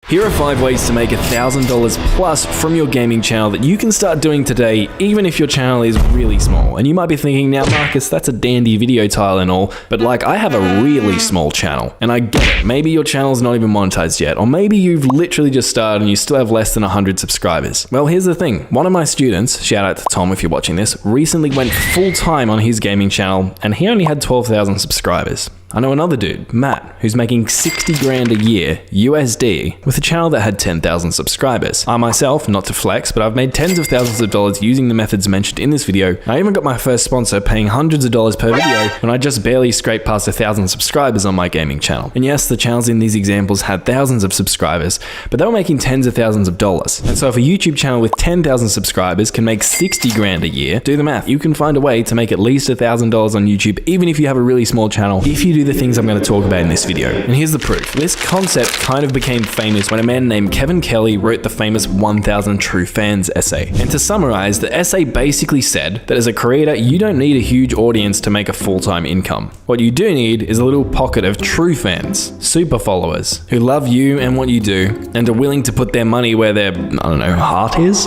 Here are 5 ways to make $1,000 plus from your gaming channel that you can start doing today, even if your channel is really small. And you might be thinking, now Marcus, that's a dandy video title and all, but like I have a really small channel. And I get it, maybe your channel's not even monetized yet, or maybe you've literally just started and you still have less than 100 subscribers. Well, here's the thing. One of my students, shout out to Tom if you're watching this, recently went full time on his gaming channel and he only had 12,000 subscribers. I know another dude, Matt, who's making 60 grand a year, USD, with a channel that had 10,000 subscribers. I myself, not to flex, but I've made tens of thousands of dollars using the methods mentioned in this video. I even got my first sponsor paying hundreds of dollars per video when I just barely scraped past 1,000 subscribers on my gaming channel. And yes, the channels in these examples had thousands of subscribers, but they were making tens of thousands of dollars. And so if a YouTube channel with 10,000 subscribers can make 60 grand a year, do the math. You can find a way to make at least $1,000 on YouTube, even if you have a really small channel, if you do the things I'm going to talk about in this video. And here's the proof. This concept kind of became famous when a man named Kevin Kelly wrote the famous 1,000 True Fans essay. And to summarize, the essay basically said that as a creator, you don't need a huge audience to make a full-time income. What you do need is a little pocket of true fans, super followers, who love you and what you do, and are willing to put their money where their, heart is?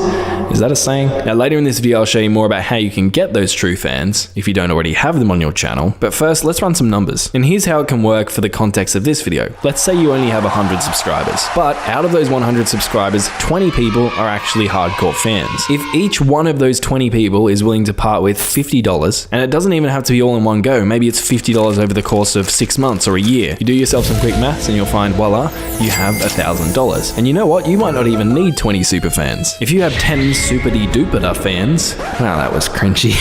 Is that a saying? Now later in this video, I'll show you more about how you can get those true fans, if you don't already have them on your channel. But first, let's run some numbers. And here's how it can work for the context of this video. Let's say you only have 100 subscribers, but out of those 100 subscribers, 20 people are actually hardcore fans. If each one of those 20 people is willing to part with $50, and it doesn't even have to be all in one go, maybe it's $50 over the course of 6 months or a year. You do yourself some quick maths and you'll find, voila, you have $1,000. And you know what? You might not even need 20 super fans. If you have 10 super-de-duper fans, wow, that was cringy.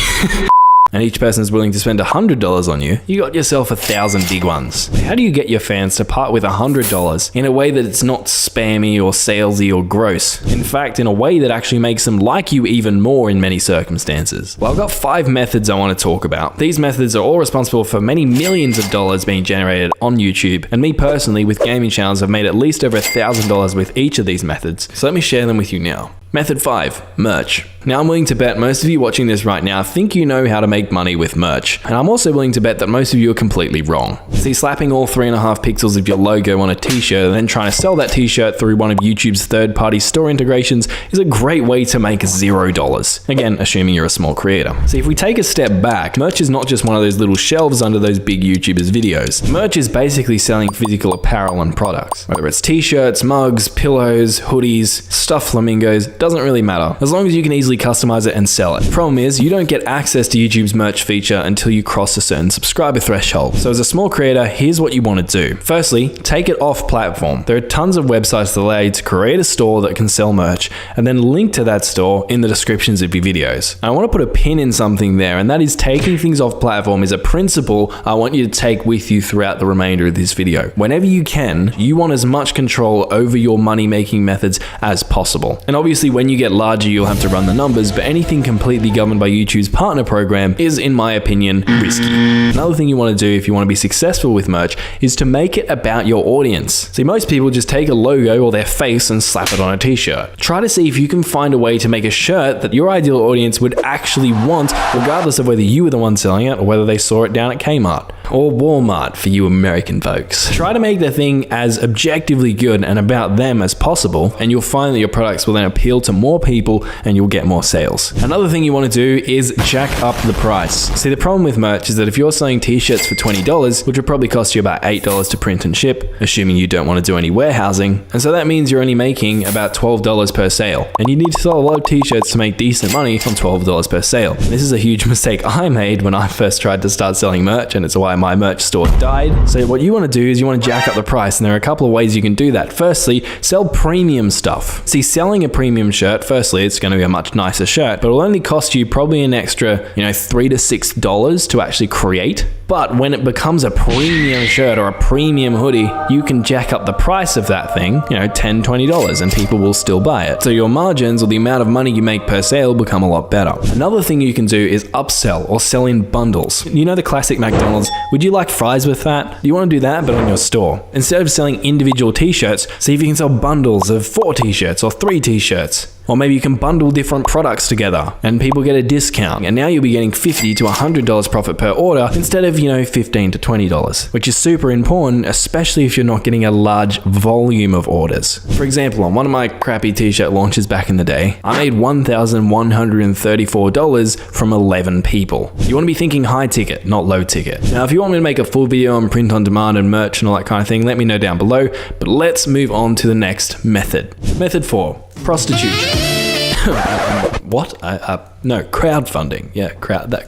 And each person is willing to spend $100 on you, you got yourself 1,000 big ones. How do you get your fans to part with $100 in a way that it's not spammy or salesy or gross? In fact, in a way that actually makes them like you even more in many circumstances. Well, I've got 5 methods I want to talk about. These methods are all responsible for many millions of dollars being generated on YouTube, and me personally with gaming channels have made at least over $1,000 with each of these methods. So let me share them with you now. Method 5, merch. Now I'm willing to bet most of you watching this right now think you know how to make money with merch. And I'm also willing to bet that most of you are completely wrong. See, slapping all 3.5 pixels of your logo on a t-shirt and then trying to sell that t-shirt through one of YouTube's third-party store integrations is a great way to make $0. Again, assuming you're a small creator. See, if we take a step back, merch is not just one of those little shelves under those big YouTubers' videos. Merch is basically selling physical apparel and products. Whether it's t-shirts, mugs, pillows, hoodies, stuffed flamingos, doesn't really matter, as long as you can easily customize it and sell it. Problem is, you don't get access to YouTube's merch feature until you cross a certain subscriber threshold. So as a small creator, here's what you want to do. Firstly, take it off platform. There are tons of websites that allow you to create a store that can sell merch, and then link to that store in the descriptions of your videos. And I want to put a pin in something there, and that is taking things off platform is a principle I want you to take with you throughout the remainder of this video. Whenever you can, you want as much control over your money-making methods as possible. And obviously, when you get larger, you'll have to run the numbers, but anything completely governed by YouTube's partner program is, in my opinion, risky. Another thing you want to do if you want to be successful with merch is to make it about your audience. See, most people just take a logo or their face and slap it on a t-shirt. Try to see if you can find a way to make a shirt that your ideal audience would actually want, regardless of whether you were the one selling it or whether they saw it down at Kmart. Or Walmart for you American folks. Try to make the thing as objectively good and about them as possible, and you'll find that your products will then appeal to more people and you'll get more sales. Another thing you want to do is jack up the price. See, the problem with merch is that if you're selling t-shirts for $20, which would probably cost you about $8 to print and ship, assuming you don't want to do any warehousing, and so that means you're only making about $12 per sale. And you need to sell a lot of t-shirts to make decent money from $12 per sale. And this is a huge mistake I made when I first tried to start selling merch, and it's why my merch store died. So what you want to do is you want to jack up the price, and there are a couple of ways you can do that. Firstly, sell premium stuff. See, selling a premium shirt, firstly, it's going to be a much nicer shirt, but it'll only cost you probably an extra, $3 to $6 to actually create. But when it becomes a premium shirt or a premium hoodie, you can jack up the price of that thing, $10, $20, and people will still buy it. So your margins or the amount of money you make per sale become a lot better. Another thing you can do is upsell or sell in bundles. You know the classic McDonald's, would you like fries with that? You want to do that, but on your store. Instead of selling individual t-shirts, see if you can sell bundles of 4 t-shirts or 3 t-shirts. Or maybe you can bundle different products together and people get a discount. And now you'll be getting $50 to $100 profit per order instead of, $15 to $20, which is super important, especially if you're not getting a large volume of orders. For example, on one of my crappy t-shirt launches back in the day, I made $1,134 from 11 people. You want to be thinking high ticket, not low ticket. Now, if you want me to make a full video on print on demand and merch and all that kind of thing, let me know down below, but let's move on to the next method. Method 4, prostitution. What? No, crowdfunding. Yeah,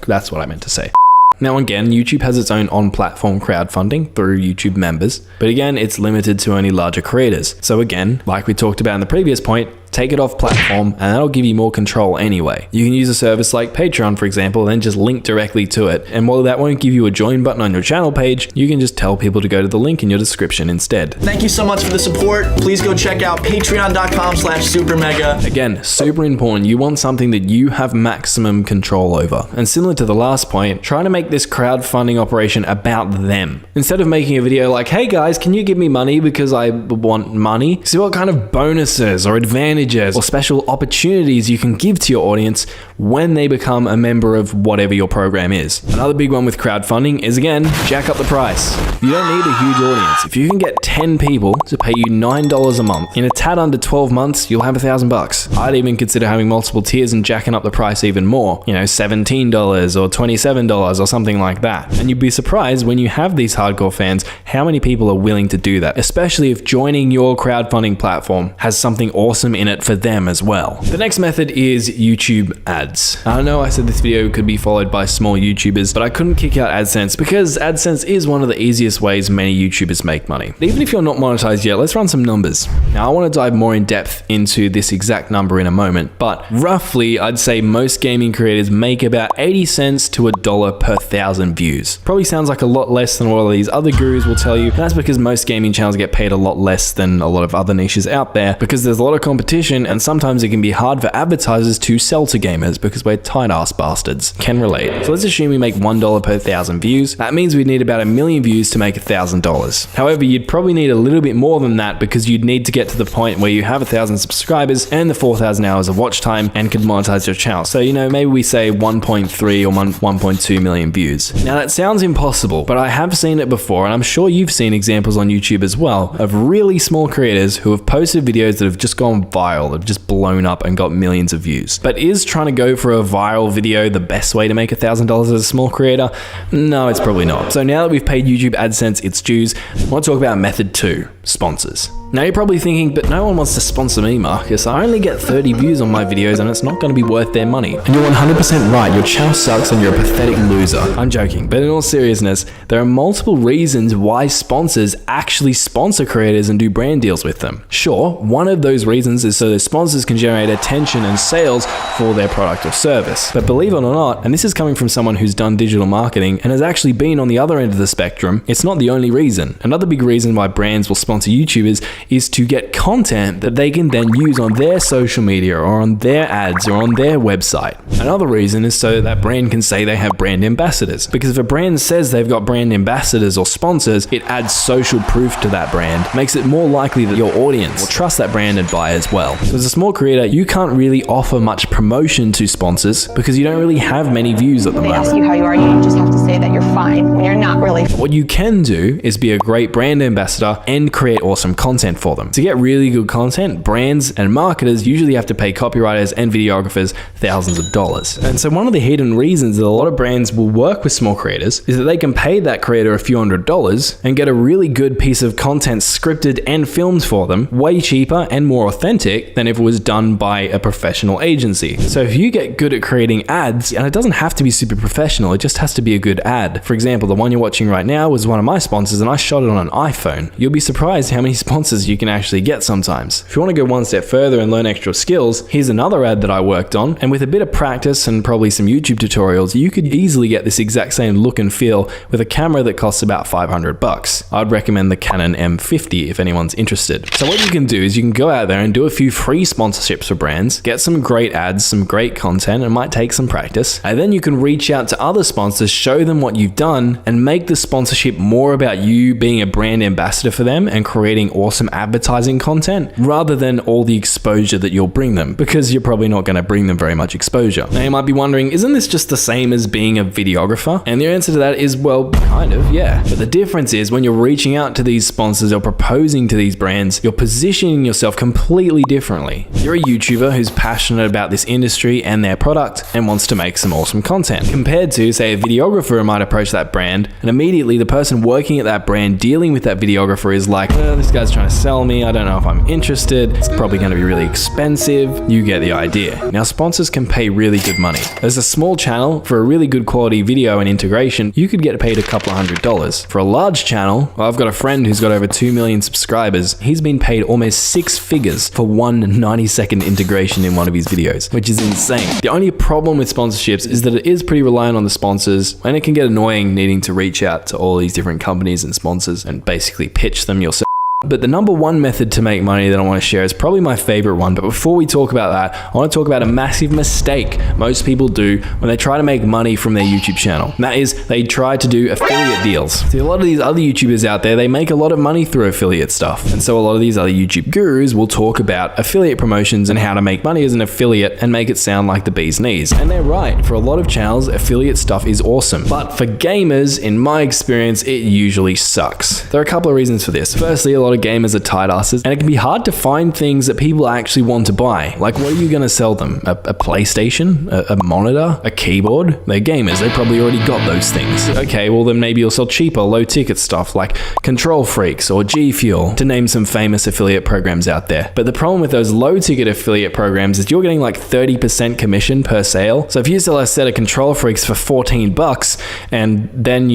that's what I meant to say. Now again, YouTube has its own on-platform crowdfunding through YouTube members, but again, it's limited to only larger creators. So again, like we talked about in the previous point, take it off platform and that'll give you more control anyway. You can use a service like Patreon, for example, and then just link directly to it. And while that won't give you a join button on your channel page, you can just tell people to go to the link in your description instead. Thank you so much for the support. Please go check out patreon.com/supermega. Again, super important. You want something that you have maximum control over. And similar to the last point, try to make this crowdfunding operation about them. Instead of making a video like, hey guys, can you give me money because I want money? See what kind of bonuses or advantages or special opportunities you can give to your audience when they become a member of whatever your program is. Another big one with crowdfunding is, again, jack up the price. You don't need a huge audience. If you can get 10 people to pay you $9 a month, in a tad under 12 months, you'll have $1,000. I'd even consider having multiple tiers and jacking up the price even more, $17 or $27 or something like that. And you'd be surprised when you have these hardcore fans, how many people are willing to do that, especially if joining your crowdfunding platform has something awesome in it for them as well. The next method is YouTube ads. I know I said this video could be followed by small YouTubers, but I couldn't kick out AdSense because AdSense is one of the easiest ways many YouTubers make money. Even if you're not monetized yet, let's run some numbers. Now, I want to dive more in depth into this exact number in a moment, but roughly, I'd say most gaming creators make about 80 cents to $1 per 1,000 views. Probably sounds like a lot less than what all these other gurus will tell you. And that's because most gaming channels get paid a lot less than a lot of other niches out there because there's a lot of competition, and sometimes it can be hard for advertisers to sell to gamers because we're tight-ass bastards. Can relate. So let's assume we make $1 per 1,000 views. That means we'd need about 1 million views to make $1,000. However, you'd probably need a little bit more than that because you'd need to get to the point where you have 1,000 subscribers and the 4,000 hours of watch time and can monetize your channel. So, maybe we say 1.3 or 1.2 million views. Now that sounds impossible, but I have seen it before, and I'm sure you've seen examples on YouTube as well of really small creators who have posted videos that have just gone viral, have just blown up and got millions of views. But is trying to go for a viral video the best way to make $1,000 as a small creator? No, it's probably not. So now that we've paid YouTube AdSense its dues, I want to talk about method 2, sponsors. Now you're probably thinking, but no one wants to sponsor me, Marcus. I only get 30 views on my videos and it's not going to be worth their money. And you're 100% right, your channel sucks and you're a pathetic loser. I'm joking, but in all seriousness, there are multiple reasons why sponsors actually sponsor creators and do brand deals with them. Sure, one of those reasons is so the sponsors can generate attention and sales for their product or service. But believe it or not, and this is coming from someone who's done digital marketing and has actually been on the other end of the spectrum, it's not the only reason. Another big reason why brands will sponsor YouTubers is to get content that they can then use on their social media or on their ads or on their website. Another reason is so that brand can say they have brand ambassadors. Because if a brand says they've got brand ambassadors or sponsors, it adds social proof to that brand, makes it more likely that your audience will trust that brand and buy as well. So as a small creator, you can't really offer much promotion to sponsors because you don't really have many views at the moment. They ask you how you are, you just have to say that you're fine when you're not really. What you can do is be a great brand ambassador and create awesome content for them. To get really good content, brands and marketers usually have to pay copywriters and videographers thousands of dollars. And so one of the hidden reasons that a lot of brands will work with small creators is that they can pay that creator a few $100s and get a really good piece of content scripted and filmed for them way cheaper and more authentic than if it was done by a professional agency. So if you get good at creating ads, and it doesn't have to be super professional, it just has to be a good ad. For example, the one you're watching right now was one of my sponsors and I shot it on an iPhone. You'll be surprised how many sponsors you can actually get sometimes. If you want to go one step further and learn extra skills, here's another ad that I worked on, and with a bit of practice and probably some YouTube tutorials, you could easily get this exact same look and feel with a camera that costs about $500. I'd recommend the Canon M50 if anyone's interested. So what you can do is you can go out there and do a few free sponsorships for brands, get some great ads, some great content, it might take some practice, and then you can reach out to other sponsors, show them what you've done, and make the sponsorship more about you being a brand ambassador for them and creating awesome some advertising content rather than all the exposure that you'll bring them, because you're probably not going to bring them very much exposure. Now you might be wondering, isn't this just the same as being a videographer? And the answer to that is, well, kind of, yeah. But the difference is when you're reaching out to these sponsors or proposing to these brands, you're positioning yourself completely differently. You're a YouTuber who's passionate about this industry and their product and wants to make some awesome content, compared to, say, a videographer who might approach that brand, and immediately the person working at that brand dealing with that videographer is like, this guy's trying to sell me, I don't know if I'm interested, it's probably going to be really expensive. You get the idea. Now, sponsors can pay really good money. As a small channel, for a really good quality video and integration, you could get paid a couple $100s. For a large channel, well, I've got a friend who's got over 2 million subscribers. He's been paid almost 6 figures for one 90-second integration in one of his videos, which is insane. The only problem with sponsorships is that it is pretty reliant on the sponsors, and it can get annoying needing to reach out to all these different companies and sponsors and basically pitch them yourself. But the number one method to make money that I want to share is probably my favorite one. But before we talk about that, I want to talk about a massive mistake most people do when they try to make money from their YouTube channel. And that is, they try to do affiliate deals. See, a lot of these other YouTubers out there, they make a lot of money through affiliate stuff. And so a lot of these other YouTube gurus will talk about affiliate promotions and how to make money as an affiliate and make it sound like the bee's knees. And they're right. For a lot of channels, affiliate stuff is awesome. But for gamers, in my experience, it usually sucks. There are a couple of reasons for this. Firstly, a lot of gamers are tight asses, and it can be hard to find things that people actually want to buy. Like, what are you going to sell them? A PlayStation? A monitor? A keyboard? They're gamers. They probably already got those things. Okay, well then maybe you'll sell cheaper, low ticket stuff like Control Freaks or G Fuel, to name some famous affiliate programs out there. But the problem with those low ticket affiliate programs is you're getting like 30% commission per sale. So if you sell a set of Control Freaks for $14 and then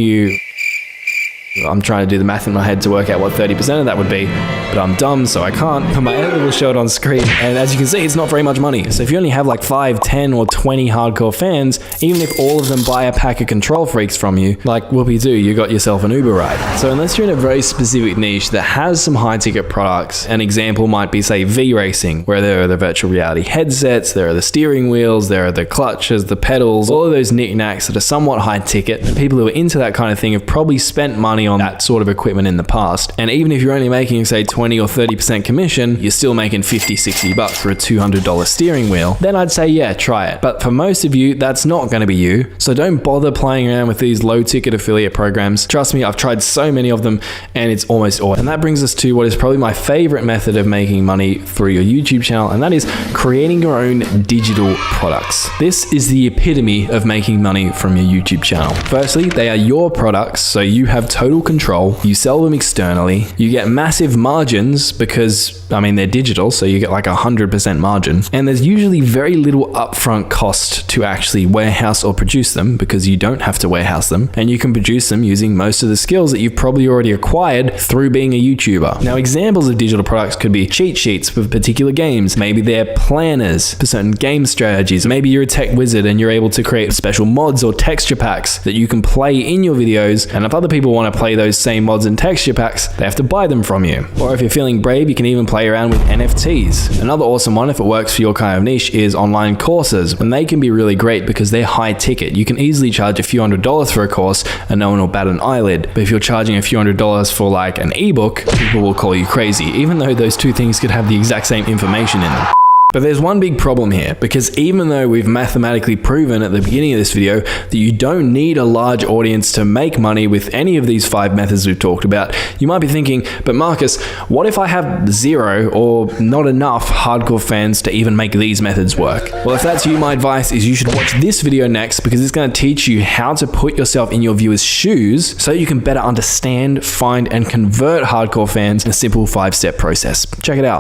I'm trying to do the math in my head to work out what 30% of that would be, but I'm dumb, so I can't. But my editor will show it on screen, and as you can see, it's not very much money. So if you only have like 5, 10, or 20 hardcore fans, even if all of them buy a pack of Control Freaks from you, like whoopee-doo, you got yourself an Uber ride. So unless you're in a very specific niche that has some high-ticket products, an example might be, say, V-Racing, where there are the virtual reality headsets, there are the steering wheels, there are the clutches, the pedals, all of those knickknacks that are somewhat high-ticket, and people who are into that kind of thing have probably spent money on that sort of equipment in the past. And even if you're only making, say, 20 or 30% commission, you're still making $50-$60 for a $200 steering wheel, then I'd say, yeah, try it. But for most of you, that's not going to be you. So don't bother playing around with these low ticket affiliate programs. Trust me, I've tried so many of them and it's almost awesome. And that brings us to what is probably my favorite method of making money through your YouTube channel, and that is creating your own digital products. This is the epitome of making money from your YouTube channel. Firstly, they are your products, so you have total control. You sell them externally. You get massive margins because, I mean, they're digital, so you get like 100% margin. And there's usually very little upfront cost to actually warehouse or produce them, because you don't have to warehouse them, and you can produce them using most of the skills that you've probably already acquired through being a YouTuber. Now, examples of digital products could be cheat sheets for particular games. Maybe they're planners for certain game strategies. Maybe you're a tech wizard and you're able to create special mods or texture packs that you can play in your videos, and if other people want to play those same mods and texture packs, they have to buy them from you. Or if you're feeling brave, you can even play around with NFTs. Another awesome one, if it works for your kind of niche, is online courses, and they can be really great because they're high ticket. You can easily charge a few $100s for a course and no one will bat an eyelid. But if you're charging a few $100s for like an ebook, people will call you crazy, even though those two things could have the exact same information in them. But there's one big problem here, because even though we've mathematically proven at the beginning of this video that you don't need a large audience to make money with any of these 5 methods we've talked about, you might be thinking, but Marcus, what if I have 0 or not enough hardcore fans to even make these methods work? Well, if that's you, my advice is you should watch this video next, because it's going to teach you how to put yourself in your viewers' shoes so you can better understand, find, and convert hardcore fans in a simple 5-step process. Check it out.